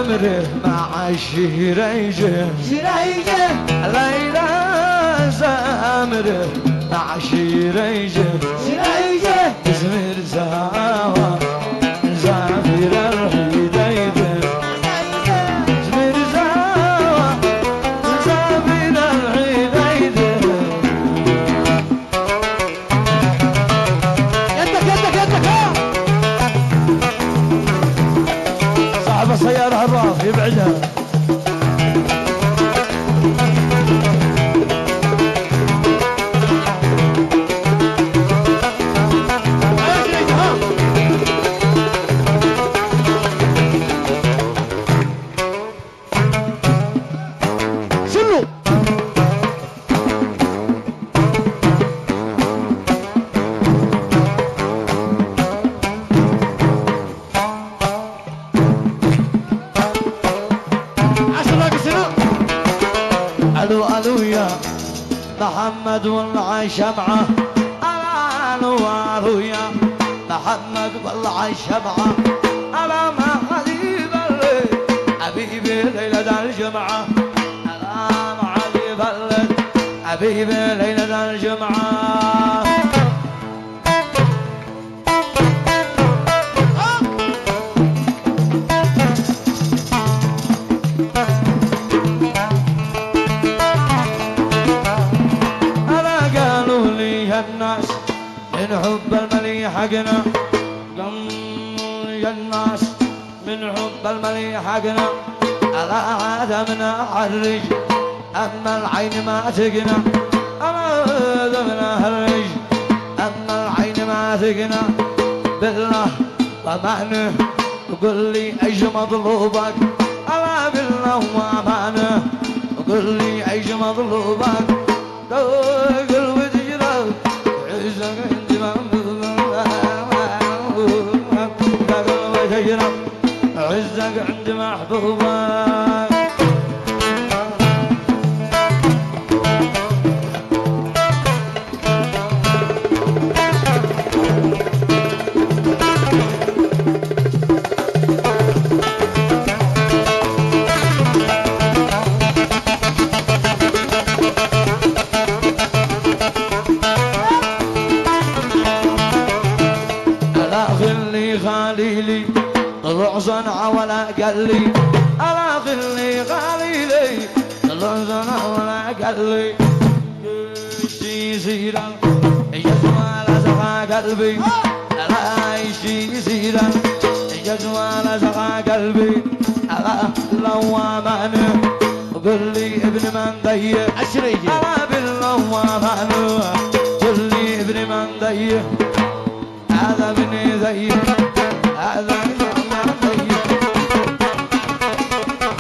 زامر مع شريجه ليلى زامر مع شريجه زمر زاوى زافر الحديده زمر زاوى زافر الحديده يدك صاحب السيارة هالراف يبعدها الو يا محمد والله شمعة الو يا محمد والله شمعة على ما حبيب الليل حبيبي ليلة الجمعة على ما حبيب الليل حبيبي ليلة الجمعة الناس من حب المليح حقنا يا الناس من حب المليح حقنا على عدمنا حرج أما العين ما تقنا على عدمنا حرج أما العين ما تقنا بالله ومعنه وقل لي ايش مطلوبك على بالله ومعنه وقل لي ايش مطلوبك قل وتجرب عزك عندي عزك عند محبوبك خليلي طلع صنعة ولا قال لي ألا خلي خليلي طلع صنعة ولا قال لي يشي سيرا يجمع لزقا قلبي ألا يشي سيرا يجمع لزقا قلبي ألا لو أمانه قل لي ابن من ضيق ألا بالله أمانه قل لي ابن من ضيق هذا ابني ضيق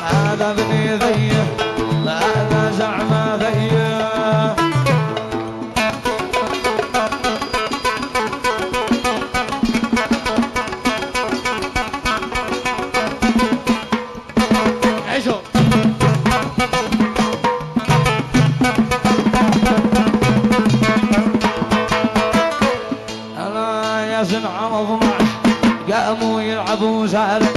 هذا ابني ضيق هذا زعمه ضيق عيشوا انا يا سنعة مضمع قاموا يلعبوا سهرة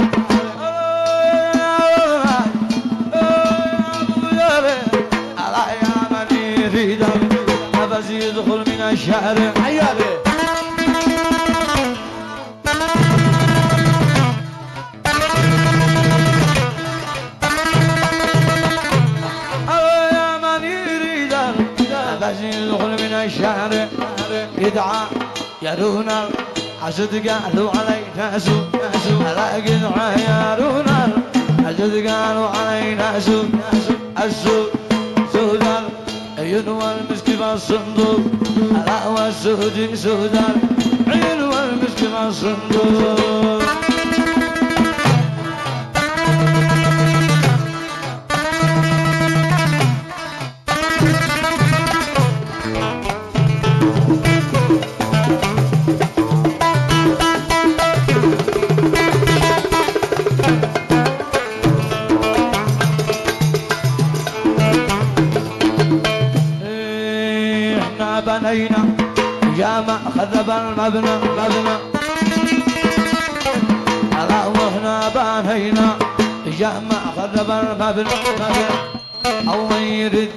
على يا من يريد نفس يدخل من الشهر حيابي يا من يريد نفس يدخل من الشهر يدعى يرونا حسد قالوا علينا سوء على قد عيارونا حسد قالوا علينا سوء السوء سودان عيون والمسك في الصندوق على والسود سودان عيون والمسك في الصندوق بنينا جامع خذب المبنى على وهنا بنينا جامع أو يرد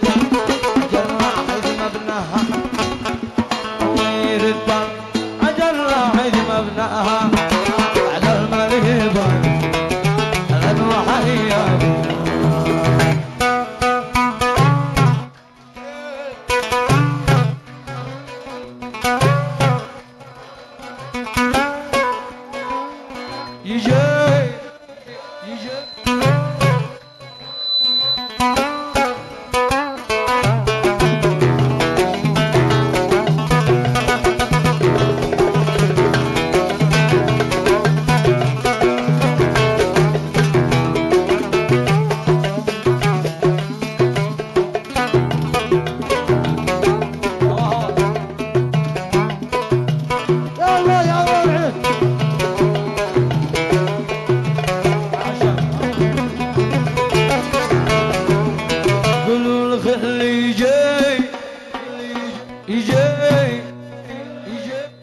جراح مبناها أو يرد جراح مبناها على المريضة غدوة حية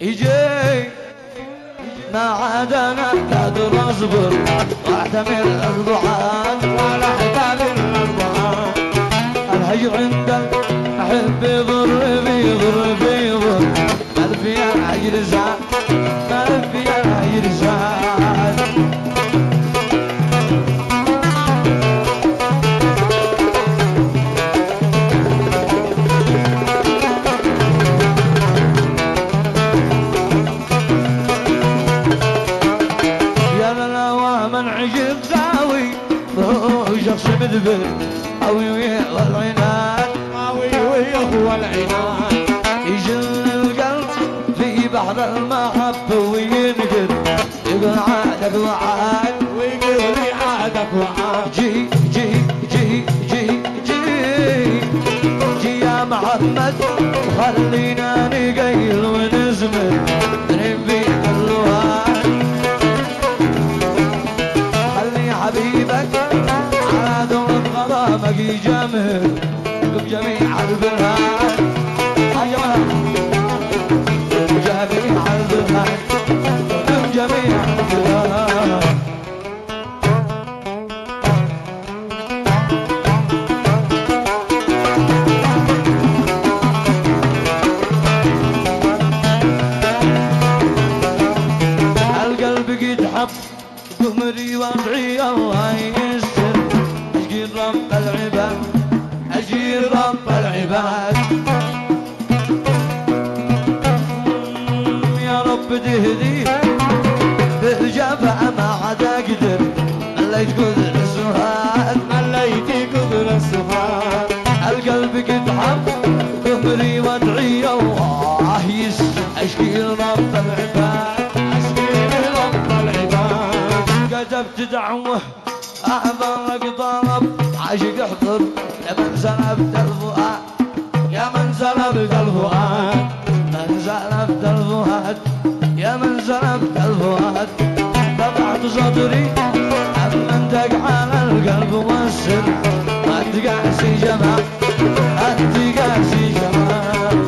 يجي ما عاد انا قادر اصبر واحتمل الضحات ولا احتمل الضحات الهجر عند احب يضر بيضر بيضر ما في الهجر زاد ما في الهجر زاد شخص مدبر قوي والعناد قوي والعناد يجل القلب في بحر المحبة وينقر يقول عادك وعاد ويقول عادك وعاد جي جي جي جي جي جي يا محمد وخلينا نقيل ونزمر نبي اللوهات خلي حبيبك مقي جمهر بجميع البلاد بجميع البلاد بجميع البلاد القلب قد حب قمري وضعي الله يستر أجي رب العباد أجي رب العباد يا رب تهدي بالجفا ما عاد أقدر مليت قدر السهاد مليت قدر السهاد القلب قد حب قمري وادعي الله يسر أشكي رب العباد أشكي رب العباد كتبت دعوة أحضرك طلب عاشق احضر يا من سلبت الفؤاد يا من سلبت الفؤاد من سلبت الفؤاد يا من سلبت الفؤاد قطعت صدري أما انتك على القلب والسر ما تقاسي جمال ما تقاسي جمال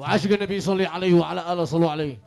وعاشق النبي صلى عليه وعلى اله صلوا عليه.